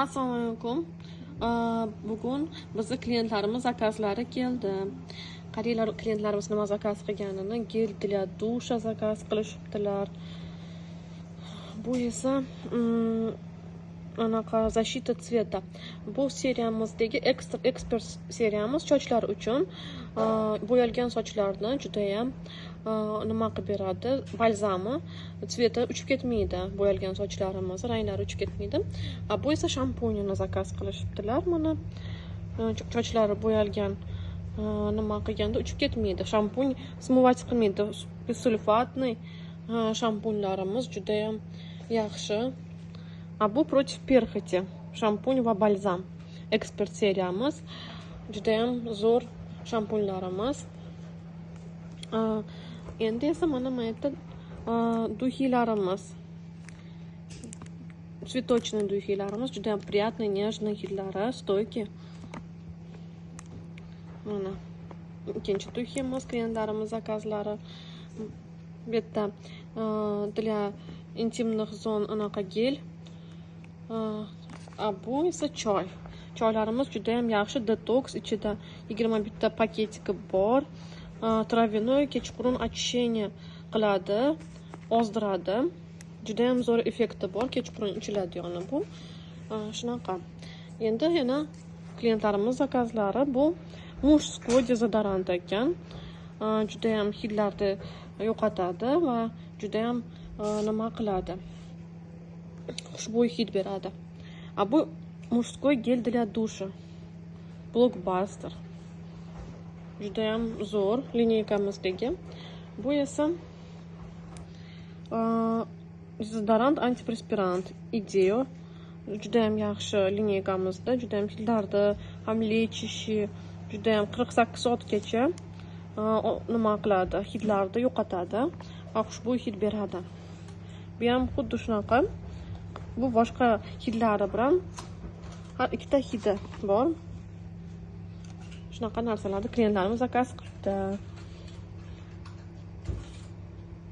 Assalomu alaykum. Bugun bizni klientlarimiz zakazlari keldi. Qaranglar, klientlarimiz nima zakaz qilganini, gel для душа zakaz qilishibdilar. Bu esa anaqa защита цвета. Bu seriyamizdagi ekspert seriyamiz sochlar uchun bo'yalgan sochlarni juda ham nima qilib beradi, balzami, tsveti uchib ketmaydi, bo'yalgan sochlarimiz ranglari uchib ketmaydi. Bu esa shampunini zakaz qilishibdilar. Mana sochlari bo'yalgan nima qilganda uchib ketmaydi. Shampun смывать qilmaydi. Sulfatный shampunlarimiz juda ham yaxshi. Bu против перхоти shampun va balzam. Ekspert seriyamiz juda ham zo'r shampunlarimiz. Endi esa mana bu yerda duxilarimiz. Цветочный duxilarimiz juda ham приятный, нежный hidlari, стойкий. Mana ikkinchi duximiz, klientlarimiz zakazlari. Bu yerda для intimных zon anaqa gel. Bu esa choy. Choylarimiz juda ham yaxshi, detoks, ichida 21 ta paketiki bor. Travяной kechqurun очищение qiladi, ozdiradi. Juda ham zo'r effekti bor, kechqurun ichiladigan bu. Shunaqa. Endi yana klientlarimiz zakazlari bu mужской dezodorant ekan. Juda ham hidlarni yo'qotadi va juda ham nima qiladi? Xushbo'y hid beradi. Bu мужской gel для душа. Blockbuster. Juda ham zo'r lineykamizdagi. Bu esa dezodorant antiperspirant Ideo. Juda ham yaxshi lineykamizda, juda ham hidlarni ham lechishni, juda ham 48 soatgacha nima qiladi? Hidlarni yo'qotadi va xushbo'y hid beradi. Bu ham xuddi shunaqa. Bu boshqa hidlari bilan har ikkita hidi bor. Shunaqa narsalarni klientlarimiz zakaz qilibdi.